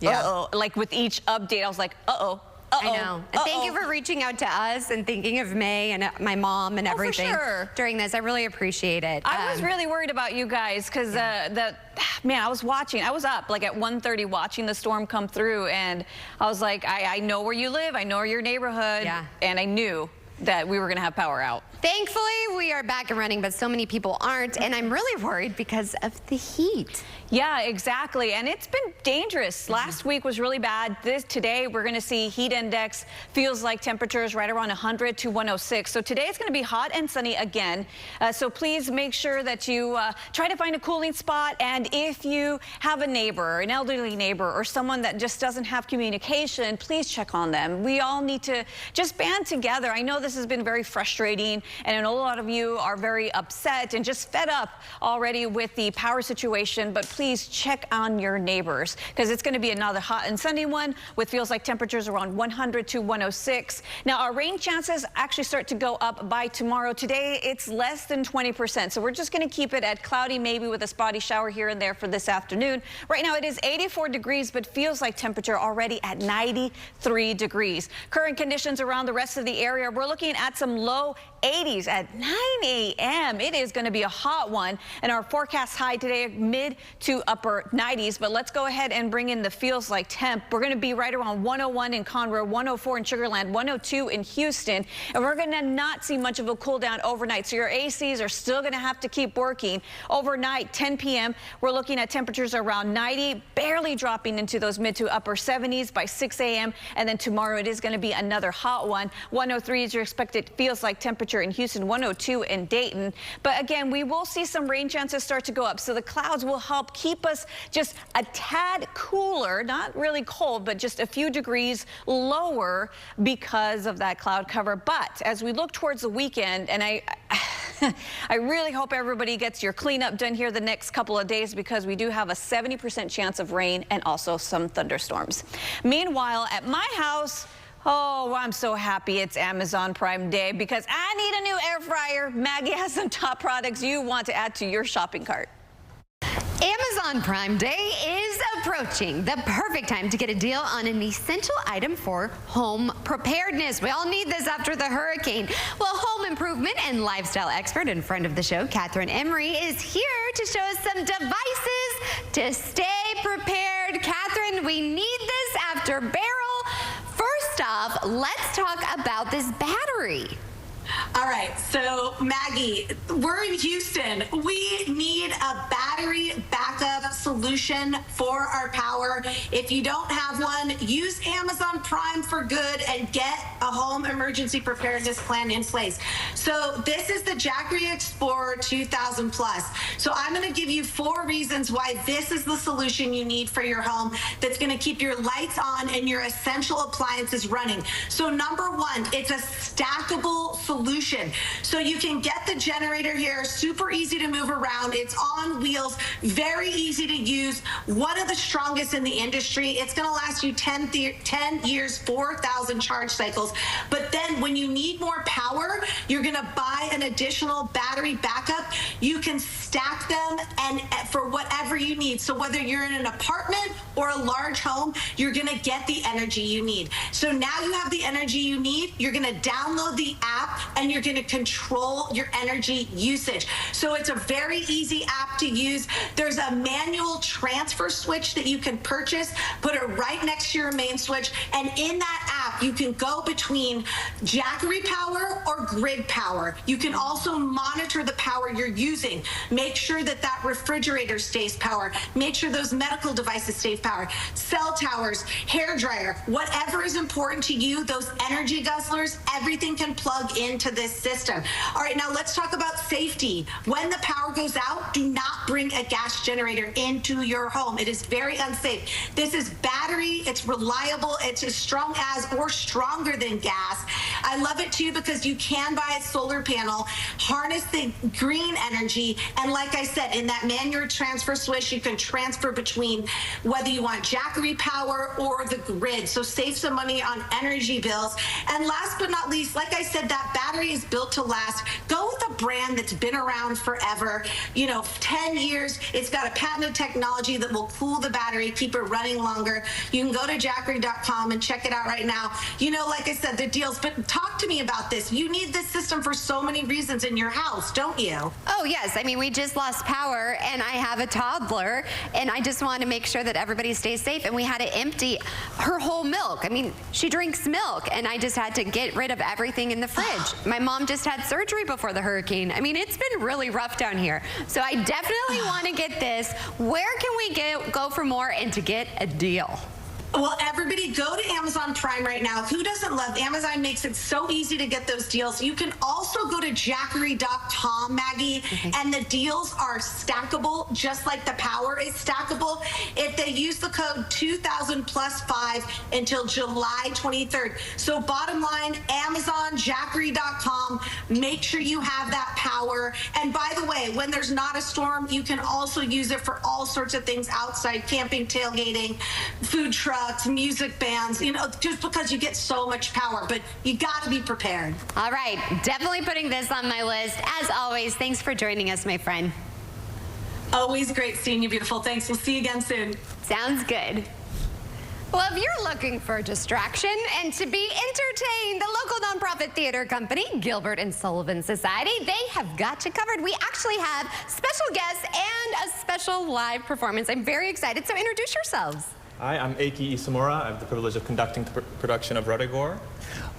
Yeah. Uh-oh. Like with each update, I was like, uh-oh. Uh-oh. I know. And thank you for reaching out to us and thinking of May and my mom and everything during this. I really appreciate it. I was really worried about you guys because man, I was watching. I was up like at 1:30 watching the storm come through, and I was like, I know where you live. I know your neighborhood. And I knew that we were going to have power out. Thankfully, we are back and running, but so many people aren't, and I'm really worried because of the heat. Yeah, exactly, and it's been dangerous. Last week was really bad. Today, we're going to see heat index feels like temperatures right around 100 to 106. So today it's going to be hot and sunny again. So please make sure that you try to find a cooling spot, and if you have a neighbor, an elderly neighbor, or someone that just doesn't have communication, please check on them. We all need to just band together. I know this has been very frustrating, and I know a lot of you are very upset and just fed up already with the power situation, but please check on your neighbors because it's going to be another hot and sunny one with feels like temperatures around 100 to 106. Now, our rain chances actually start to go up by tomorrow. Today, it's less than 20%, so we're just going to keep it at cloudy, maybe with a spotty shower here and there for this afternoon. Right now, it is 84 degrees, but feels like temperature already at 93 degrees. Current conditions around the rest of the area, we're looking at some low 80s at 9 a.m. It is going to be a hot one, and our forecast high today mid to upper 90s. But let's go ahead and bring in the feels like temp. We're going to be right around 101 in Conroe, 104 in Sugar Land, 102 in Houston, and we're going to not see much of a cool down overnight. So your ACs are still going to have to keep working. Overnight, 10 p.m., we're looking at temperatures around 90, barely dropping into those mid to upper 70s by 6 a.m. And then tomorrow it is going to be another hot one. 103 is your expected feels like temperature in Houston, 102 in Dayton. But again, we will see some rain chances start to go up. So the clouds will help keep us just a tad cooler, not really cold, but just a few degrees lower because of that cloud cover. But as we look towards the weekend, and I really hope everybody gets your cleanup done here the next couple of days because we do have a 70% chance of rain and also some thunderstorms. Meanwhile, at my house, oh, I'm so happy it's Amazon Prime Day because I need a new air fryer. Maggie has some top products you want to add to your shopping cart. Amazon Prime Day is approaching. The perfect time to get a deal on an essential item for home preparedness. We all need this after the hurricane. Well, home improvement and lifestyle expert and friend of the show, Catherine Emery, is here to show us some devices to stay prepared. Catherine, we need this after Beryl. First off, let's talk about this battery. All right, so Maggie, we're in Houston. We need a battery backup solution for our power. If you don't have one, use Amazon Prime for Good and get a home emergency preparedness plan in place. So this is the Jackery Explorer 2000 Plus. So I'm going to give you 4 reasons why this is the solution you need for your home that's going to keep your lights on and your essential appliances running. So number 1, it's a stackable solution. So you can get the generator here, super easy to move around. It's on wheels, very easy to use. One of the strongest in the industry. It's going to last you 10 years, 4,000 charge cycles. But then when you need more power, you're going to buy an additional battery backup. You can stack them and for whatever you need. So whether you're in an apartment or a large home, you're going to get the energy you need. So now you have the energy you need. You're going to download the app and you're going to control your energy usage. So it's a very easy app to use. There's a manual transfer switch that you can purchase, put it right next to your main switch, and in that app, you can go between Jackery power or grid power. You can also monitor the power you're using. Make sure that that refrigerator stays power. Make sure those medical devices stay power. Cell towers, hair dryer, whatever is important to you, those energy guzzlers, everything can plug into this system. All right, now let's talk about safety. When the power goes out, do not bring a gas generator into your home. It is very unsafe. This is battery, it's reliable, it's as strong as or stronger than gas. I love it too because you can buy a solar panel, harness the green energy, and like I said, in that manual transfer switch, you can transfer between whether you want Jackery power or the grid. So save some money on energy bills. And last but not least, like I said, that battery is built to last. Go with a brand that's been around forever, 10 years. It's got a patented technology that will cool the battery, keep it running longer. You can go to Jackery.com and check it out right now. Like I said, the deals, but talk to me about this. You need this system for so many reasons in your house, don't you? Oh, yes. I mean, we just lost power, and I have a toddler, and I just want to make sure that everybody stays safe, and we had to empty her whole milk. I mean, she drinks milk, and I just had to get rid of everything in the fridge. My mom just had surgery before the hurricane. I mean, it's been really rough down here. So I definitely want to get this. Where can we go for more and to get a deal? Well, everybody go to Amazon Prime right now. Who doesn't love Amazon? Makes it so easy to get those deals. You can also go to Jackery.com, Maggie, and the deals are stackable, just like the power is stackable. If they use the code 2000+5 until July 23rd. So bottom line, Amazon, Jackery.com, make sure you have that power. And by the way, when there's not a storm, you can also use it for all sorts of things outside, camping, tailgating, food trucks, music bands, just because you get so much power, but you got to be prepared. All right, definitely putting this on my list. As always, thanks for joining us, my friend. Always great seeing you, beautiful. Thanks. We'll see you again soon. Sounds good. Well, if you're looking for a distraction and to be entertained, the local nonprofit theater company, Gilbert and Sullivan Society, they have got you covered. We actually have special guests and a special live performance. I'm very excited, so introduce yourselves. Hi, I'm Eiki Isamura. I have the privilege of conducting the production of Ruddigore.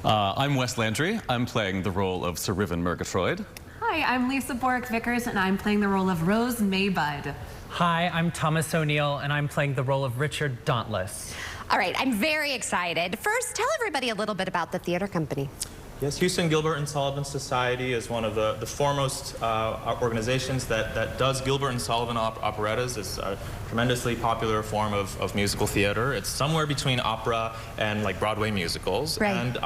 I'm Wes Landry. I'm playing the role of Sir Riven Murgatroyd. Hi, I'm Lisa Borick-Vickers, and I'm playing the role of Rose Maybud. Hi, I'm Thomas O'Neill, and I'm playing the role of Richard Dauntless. All right, I'm very excited. First, tell everybody a little bit about the theater company. Yes, Houston Gilbert and Sullivan Society is one of the foremost organizations that does Gilbert and Sullivan operettas. It's a tremendously popular form of musical theater. It's somewhere between opera and like Broadway musicals. Right. And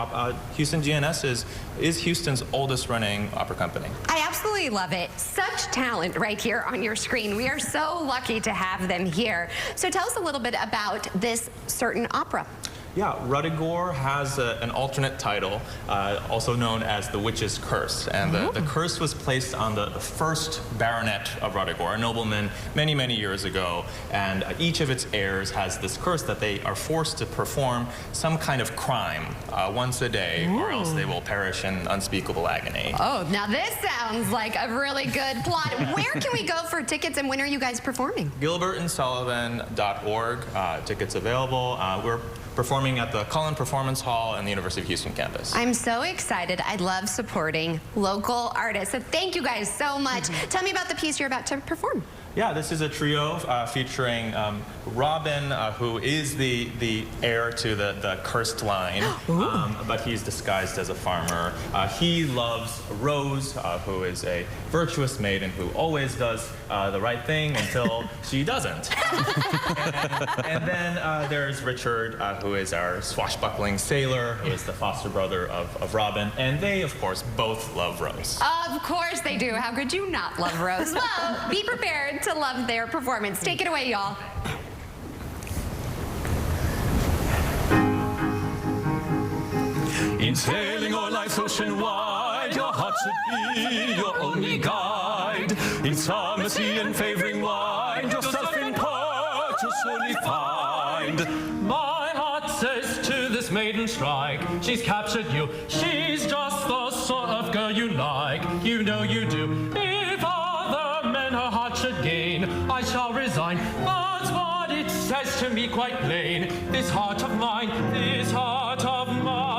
Houston GNS is Houston's oldest running opera company. I absolutely love it. Such talent right here on your screen. We are so lucky to have them here. So tell us a little bit about this certain opera. Yeah, Ruddigore has an alternate title, also known as The Witch's Curse. And the curse was placed on the first baronet of Ruddigore, a nobleman many, many years ago. And each of its heirs has this curse that they are forced to perform some kind of crime once a day, or else they will perish in unspeakable agony. Oh, now this sounds like a really good plot. Where can we go for tickets, and when are you guys performing? GilbertandSullivan.org. Tickets available. We're performing at the Cullen Performance Hall and the University of Houston campus. I'm so excited. I love supporting local artists. So thank you guys so much. Tell me about the piece you're about to perform. Yeah, this is a trio featuring Robin, who is the heir to the cursed line, but he's disguised as a farmer. He loves Rose, who is a virtuous maiden who always does the right thing until she doesn't. And then there's Richard, who is our swashbuckling sailor, who is the foster brother of Robin, and they, of course, both love Rose. Of course they do. How could you not love Rose? Well, be prepared to love their performance. Take it away, y'all. In sailing o'er life's ocean wide, your heart should be your only guide. In summer sea and favoring wind, yourself in port you'll surely find. My heart says to this maiden strike, she's captured you, she's just the sort of girl you like. You know you do. If other men her heart should gain, I shall resign. But what it says to me quite plain, this heart of mine, this heart of mine.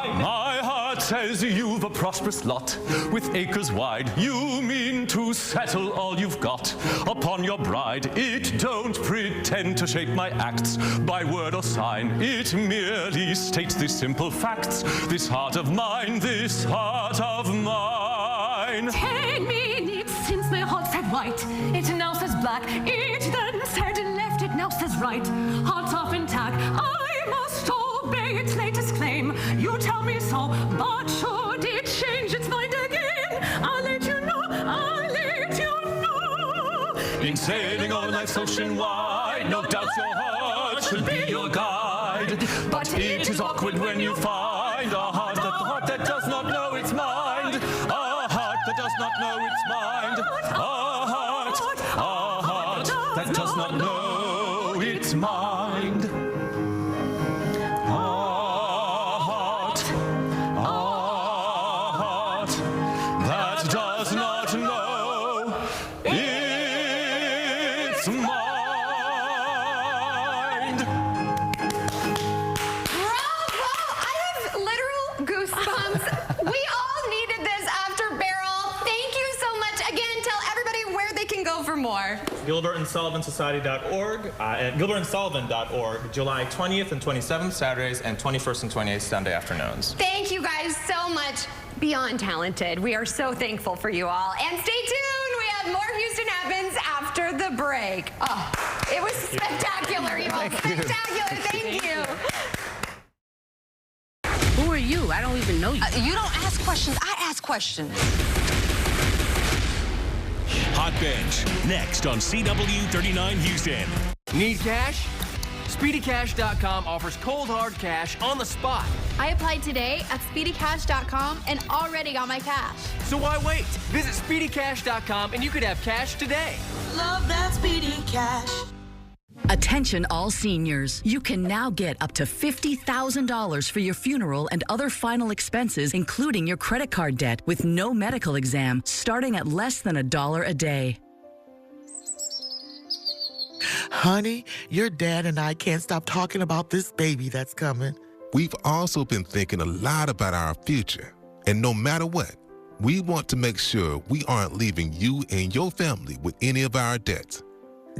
mine. My heart says you've a prosperous lot. With acres wide, you mean to settle all you've got upon your bride. It don't pretend to shape my acts by word or sign. It merely states the simple facts. This heart of mine, this heart of mine. 10 minutes since my heart said white. It now says black. It then said left. It now says right. Heart's off intact. I must obey its latest claim. You tell me so, but should it change its mind again, I'll let you know. I'll let you know. In sailing on life's ocean wide, no doubt your heart should be your guide. But it is awkward when you find a heart that does not know its mind. A heart that does not know its mind. A heart that does not know its mind. A heart that does not know its mind. Bravo! I have literal goosebumps. We all needed this after Beryl. Thank you so much. Again, tell everybody where they can go for more. GilbertandSullivanSociety.org and GilbertandSullivan.org, July 20th and 27th Saturdays and 21st and 28th Sunday afternoons. Thank you guys so much. Beyond talented. We are so thankful for you all. And stay tuned. We have more Houston Happens after the break. Oh, it was spectacular, you all. Spectacular. Thank you. Who are you? I don't even know you. You don't ask questions. I ask questions. Hot Bench, next on CW39 Houston. Need cash? SpeedyCash.com offers cold hard cash on the spot. I applied today at SpeedyCash.com and already got my cash. So why wait? Visit SpeedyCash.com and you could have cash today. Love that Speedy Cash. Attention all seniors. You can now get up to $50,000 for your funeral and other final expenses, including your credit card debt, with no medical exam, starting at less than $1 a day. Honey, your dad and I can't stop talking about this baby that's coming. We've also been thinking a lot about our future. And no matter what, we want to make sure we aren't leaving you and your family with any of our debts.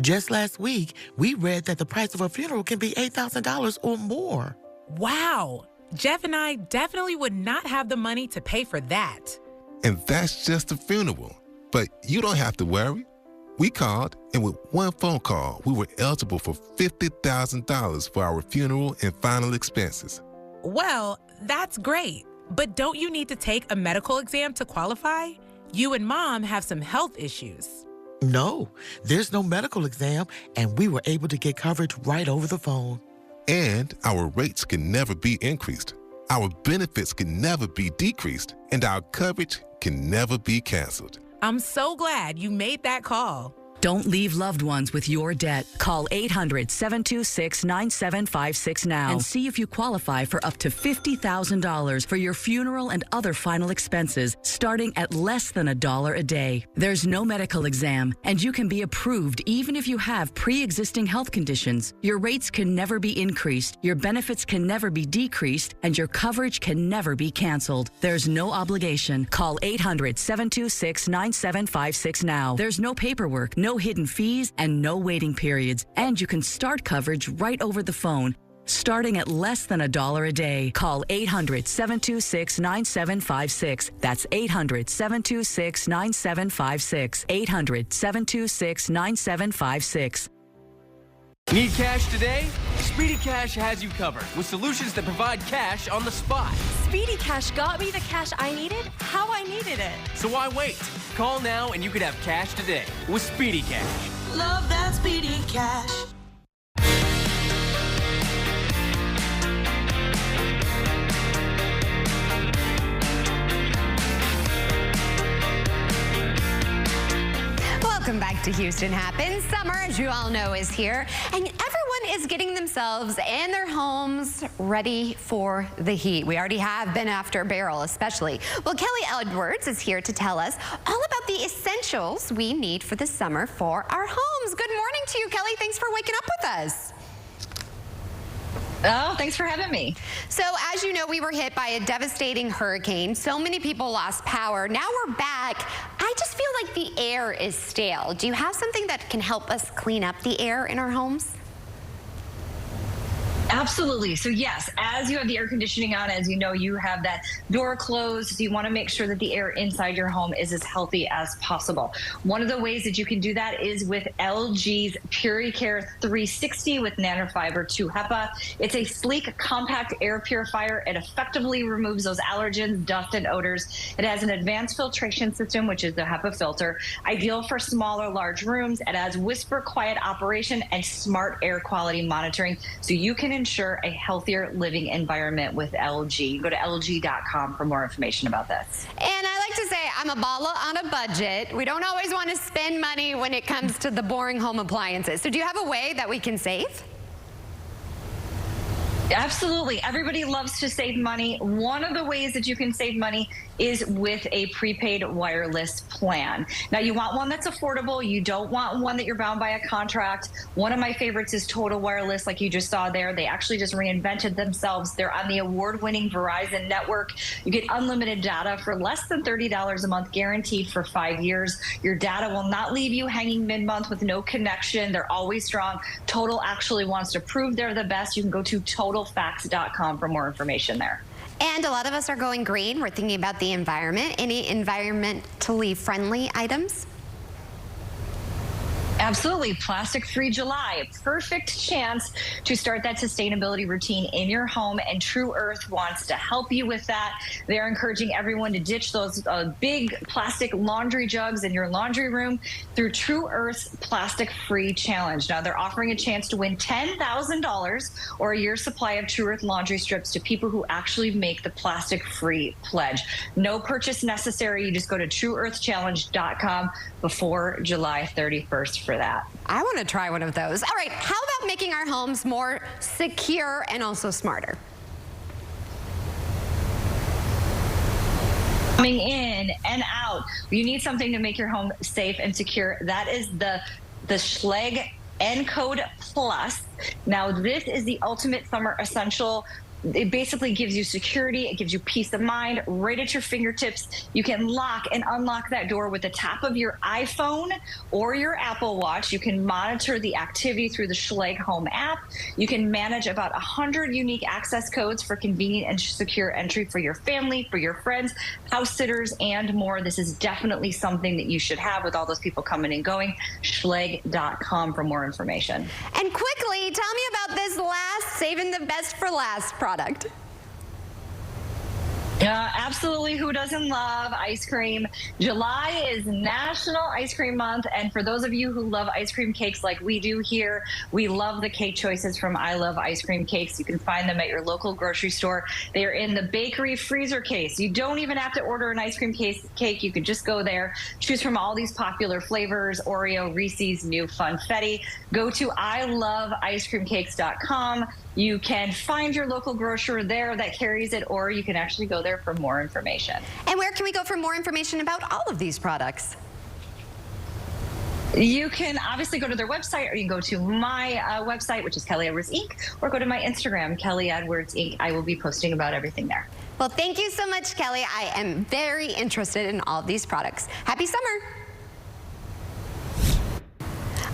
Just last week, we read that the price of a funeral can be $8,000 or more. Wow. Jeff and I definitely would not have the money to pay for that. And that's just a funeral. But you don't have to worry. We called, and with one phone call, we were eligible for $50,000 for our funeral and final expenses. Well, that's great. But don't you need to take a medical exam to qualify? You and Mom have some health issues. No, there's no medical exam, and we were able to get coverage right over the phone. And our rates can never be increased. Our benefits can never be decreased, and our coverage can never be canceled. I'm so glad you made that call. Don't leave loved ones with your debt. Call 800-726-9756 now and see if you qualify for up to $50,000 for your funeral and other final expenses, starting at less than $1 a day. There's no medical exam, and you can be approved even if you have pre-existing health conditions. Your rates can never be increased, your benefits can never be decreased, and your coverage can never be canceled. There's no obligation. Call 800-726-9756 now. There's no paperwork, no hidden fees, and no waiting periods. And you can start coverage right over the phone, starting at less than $1 a day. Call 800-726-9756. That's 800-726-9756. 800-726-9756. Need cash today? Speedy Cash has you covered with solutions that provide cash on the spot. Speedy Cash got me the cash I needed, how I needed it. So why wait? Call now and you could have cash today with Speedy Cash. Love that Speedy Cash. Welcome back to Houston Happens. Summer, as you all know, is here, and everyone is getting themselves and their homes ready for the heat. We already have been after Beryl, especially. Well, Kelly Edwards is here to tell us all about the essentials we need for the summer for our homes. Good morning to you, Kelly. Thanks for waking up with us. Oh, thanks for having me. So as you know, we were hit by a devastating hurricane. So many people lost power. Now we're back. I just feel like the air is stale. Do you have something that can help us clean up the air in our homes? Absolutely. So yes, as you have the air conditioning on, as you know, you have that door closed. So you want to make sure that the air inside your home is as healthy as possible. One of the ways that you can do that is with LG's PuriCare 360 with nanofiber 2 HEPA. It's a sleek, compact air purifier. It effectively removes those allergens, dust, and odors. It has an advanced filtration system, which is the HEPA filter, ideal for small or large rooms. It has whisper quiet operation and smart air quality monitoring, so you can ensure a healthier living environment with LG. Go to LG.com for more information about this. And I like to say I'm a balla on a budget. We don't always want to spend money when it comes to the boring home appliances. So do you have a way that we can save? Absolutely. Everybody loves to save money. One of the ways that you can save money is with a prepaid wireless plan. Now, you want one that's affordable. You don't want one that you're bound by a contract. One of my favorites is Total Wireless, like you just saw there. They actually just reinvented themselves. They're on the award-winning Verizon network. You get unlimited data for less than $30 a month, guaranteed for 5 years. Your data will not leave you hanging mid-month with no connection. They're always strong. Total actually wants to prove they're the best. You can go to totalfacts.com for more information there. And a lot of us are going green. We're thinking about the environment. Any environmentally friendly items? Absolutely. Plastic-free July. Perfect chance to start that sustainability routine in your home, and True Earth wants to help you with that. They're encouraging everyone to ditch those big plastic laundry jugs in your laundry room through True Earth's Plastic-Free Challenge. Now, they're offering a chance to win $10,000 or a year's supply of True Earth laundry strips to people who actually make the plastic-free pledge. No purchase necessary. You just go to TrueEarthChallenge.com before July 31st for that. I want to try one of those. All right, how about making our homes more secure and also smarter? Coming in and out, you need something to make your home safe and secure. That is the Schlage Encode Plus. Now, this is the ultimate summer essential. It basically gives you security. It gives you peace of mind right at your fingertips. You can lock and unlock that door with the tap of your iPhone or your Apple Watch. You can monitor the activity through the Schlage Home app. You can manage about 100 unique access codes for convenient and secure entry for your family, for your friends, house sitters, and more. This is definitely something that you should have with all those people coming and going. Schlage.com for more information. And quickly, tell me about this saving the best for last product. Absolutely. Who doesn't love ice cream? July is National Ice Cream Month, and for those of you who love ice cream cakes like we do here, we love the cake choices from I Love Ice Cream Cakes. You can find them at your local grocery store. They are in the bakery freezer case. You don't even have to order an ice cream cake. You can just go there, choose from all these popular flavors: Oreo, Reese's, new Funfetti. Go to iloveicecreamcakes.com. You can find your local grocer there that carries it, or you can actually go there for more information. And where can we go for more information about all of these products? You can obviously go to their website, or you can go to my website, which is Kelly Edwards Inc., or go to my Instagram, Kelly Edwards Inc. I will be posting about everything there. Well, thank you so much, Kelly. I am very interested in all of these products. Happy summer.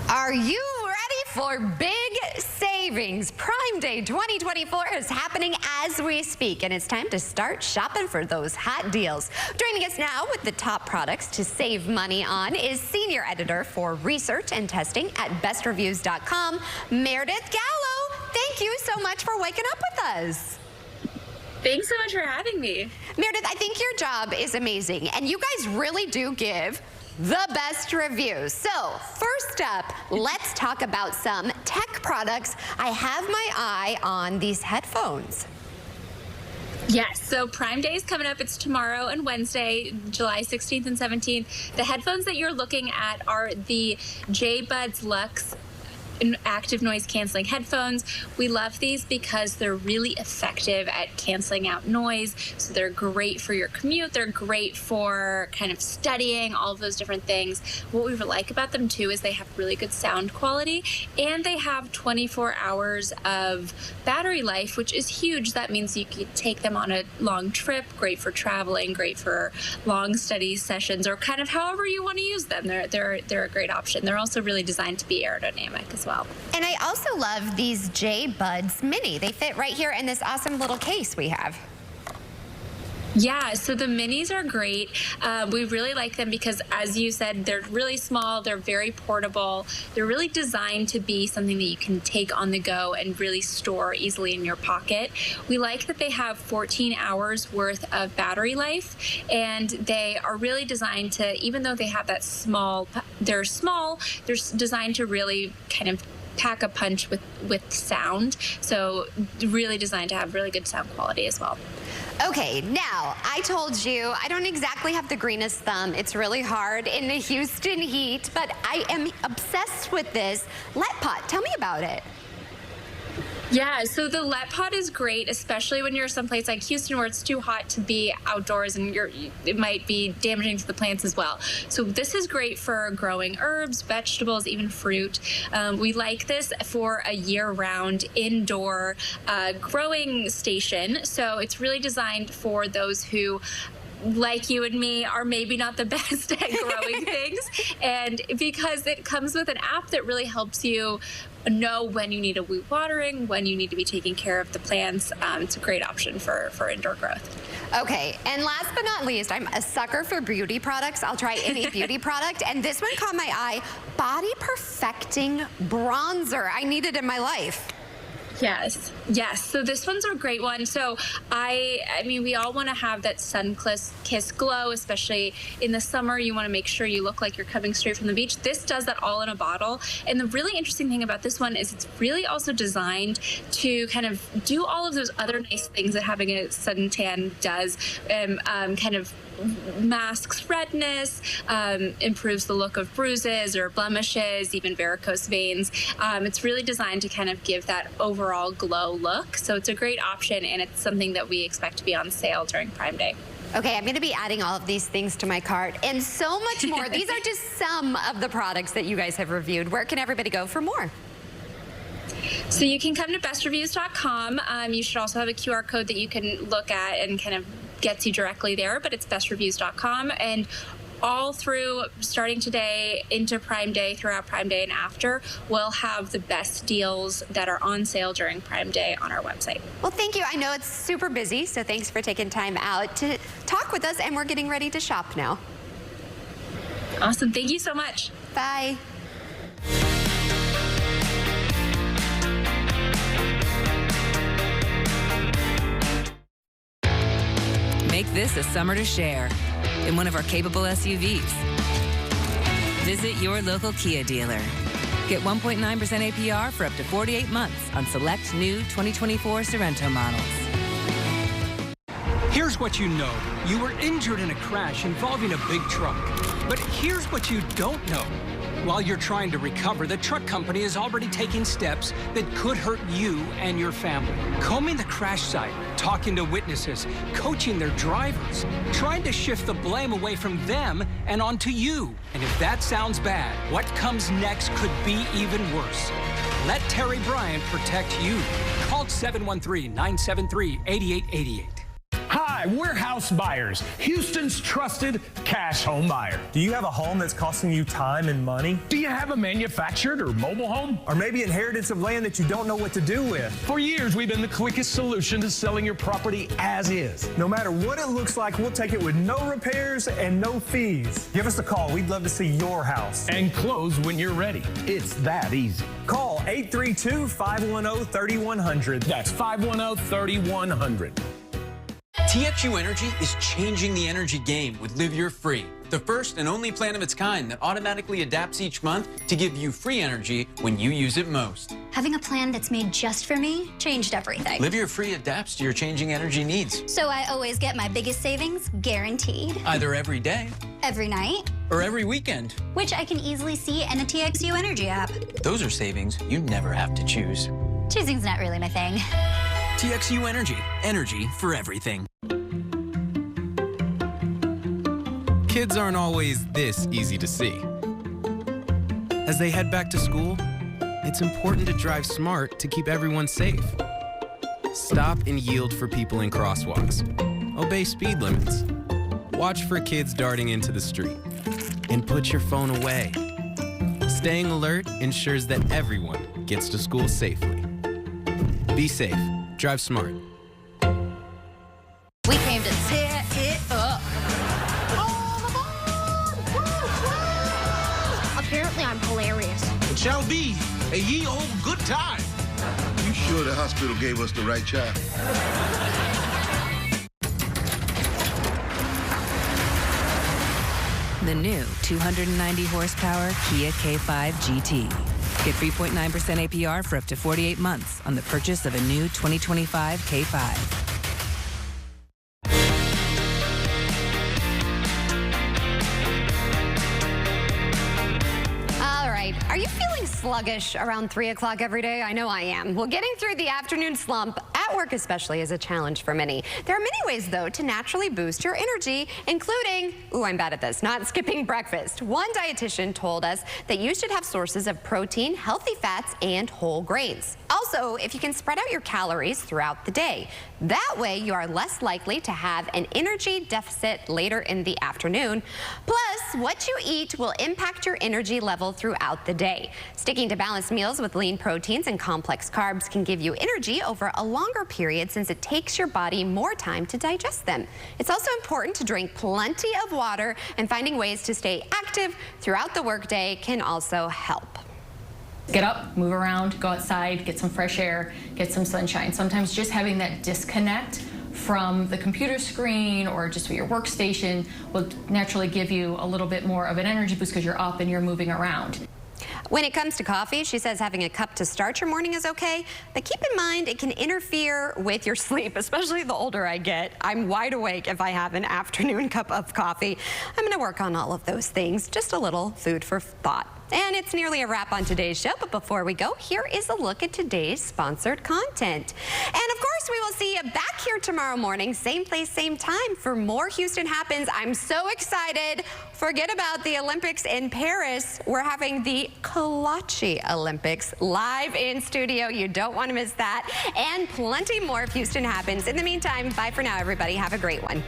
Are you ready for big savings? Prime Day 2024 is happening as we speak, and it's time to start shopping for those hot deals. Joining us now with the top products to save money on is Senior Editor for Research and Testing at bestreviews.com, Meredith Gallo. Thank you so much for waking up with us. Thanks so much for having me. Meredith, I think your job is amazing, and you guys really do give the best reviews. So first up, let's talk about some tech products. I have my eye on these headphones. Yes, so Prime Day is coming up. It's tomorrow and Wednesday, July 16th and 17th. The headphones that you're looking at are the JBuds Luxe active noise canceling headphones. We love these because they're really effective at canceling out noise. So they're great for your commute. They're great for kind of studying, all of those different things. What we like about them too is they have really good sound quality, and they have 24 hours of battery life, which is huge. That means you can take them on a long trip, great for traveling, great for long study sessions, or kind of however you want to use them. They're a great option. They're also really designed to be aerodynamic as well. And I also love these J-Buds Mini. They fit right here in this awesome little case we have. Yeah, so the minis are great. We really like them because, as you said, they're really small, they're very portable, they're really designed to be something that you can take on the go and really store easily in your pocket. We like that they have 14 hours worth of battery life, and they are really designed to, even though they have that they're small, they're designed to really kind of pack a punch with sound. So really designed to have really good sound quality as well. Okay, now, I told you I don't exactly have the greenest thumb. It's really hard in the Houston heat, but I am obsessed with this Let Pot. Tell me about it. Yeah, so the Let Pot is great, especially when you're someplace like Houston where it's too hot to be outdoors and it might be damaging to the plants as well. So this is great for growing herbs, vegetables, even fruit. We like this for a year-round indoor growing station. So it's really designed for those who, like you and me, are maybe not the best at growing things. And because it comes with an app that really helps you know when you need a weed watering, when you need to be taking care of the plants. It's a great option for indoor growth. Okay, and last but not least, I'm a sucker for beauty products. I'll try any beauty product, and this one caught my eye. Body Perfecting Bronzer. I need it in my life. Yes. So this one's a great one. So I mean, we all want to have that sun-kissed glow, especially in the summer. You want to make sure you look like you're coming straight from the beach. This does that all in a bottle. And the really interesting thing about this one is it's really also designed to kind of do all of those other nice things that having a suntan does, kind of masks redness, improves the look of bruises or blemishes, even varicose veins. It's really designed to kind of give that overall glow look. So it's a great option, and it's something that we expect to be on sale during Prime Day. Okay, I'm going to be adding all of these things to my cart and so much more. These are just some of the products that you guys have reviewed. Where can everybody go for more? So you can come to bestreviews.com. You should also have a QR code that you can look at and kind of gets you directly there, but it's bestreviews.com. And all through, starting today into Prime Day, throughout Prime Day and after, we'll have the best deals that are on sale during Prime Day on our website. Well, thank you. I know it's super busy, so thanks for taking time out to talk with us, and we're getting ready to shop now. Awesome. Thank you so much. Bye. Make this a summer to share in one of our capable SUVs. Visit your local Kia dealer. Get 1.9% APR for up to 48 months on select new 2024 Sorento models. Here's what you know. You were injured in a crash involving a big truck. But here's what you don't know. While you're trying to recover, the truck company is already taking steps that could hurt you and your family. Combing the crash site, talking to witnesses, coaching their drivers, trying to shift the blame away from them and onto you. And if that sounds bad, what comes next could be even worse. Let Terry Bryant protect you. Call 713-973-8888. Hi, we're House Buyers, Houston's trusted cash home buyer. Do you have a home that's costing you time and money? Do you have a manufactured or mobile home? Or maybe inheritance of land that you don't know what to do with? For years, we've been the quickest solution to selling your property as is. No matter what it looks like, we'll take it with no repairs and no fees. Give us a call. We'd love to see your house. And close when you're ready. It's that easy. Call 832-510-3100. That's 510-3100. TXU Energy is changing the energy game with Live Your Free, the first and only plan of its kind that automatically adapts each month to give you free energy when you use it most. Having a plan that's made just for me changed everything. Live Your Free adapts to your changing energy needs. So I always get my biggest savings guaranteed. Either every day, every night, or every weekend. Which I can easily see in the TXU Energy app. Those are savings you never have to choose. Choosing's not really my thing. TXU Energy. Energy for everything. Kids aren't always this easy to see. As they head back to school, it's important to drive smart to keep everyone safe. Stop and yield for people in crosswalks. Obey speed limits. Watch for kids darting into the street. And put your phone away. Staying alert ensures that everyone gets to school safely. Be safe. Drive smart. We came to tear it up. Apparently, I'm hilarious. It shall be a ye old good time. You sure the hospital gave us the right child? The new 290 horsepower Kia K5 GT. Get 3.9% APR for up to 48 months on the purchase of a new 2025 K5. Are you feeling sluggish around 3 o'clock every day? I know I am. Well, getting through the afternoon slump, at work especially, is a challenge for many. There are many ways, though, to naturally boost your energy, including, ooh, I'm bad at this, not skipping breakfast. One dietitian told us that you should have sources of protein, healthy fats, and whole grains. Also, if you can spread out your calories throughout the day. That way, you are less likely to have an energy deficit later in the afternoon. Plus, what you eat will impact your energy level throughout the day. Sticking to balanced meals with lean proteins and complex carbs can give you energy over a longer period since it takes your body more time to digest them. It's also important to drink plenty of water, and finding ways to stay active throughout the workday can also help. Get up, move around, go outside, get some fresh air, get some sunshine. Sometimes just having that disconnect from the computer screen or just your workstation will naturally give you a little bit more of an energy boost because you're up and you're moving around. When it comes to coffee, she says having a cup to start your morning is okay, but keep in mind it can interfere with your sleep, especially the older I get. I'm wide awake if I have an afternoon cup of coffee. I'm going to work on all of those things. Just a little food for thought. And it's nearly a wrap on today's show, but before we go, here is a look at today's sponsored content. And of course, we will see you back here tomorrow morning, same place, same time, for more Houston Happens. I'm so excited. Forget about the Olympics in Paris. We're having the Kolache Olympics live in studio. You don't want to miss that. And plenty more of Houston Happens. In the meantime, bye for now, everybody. Have a great one.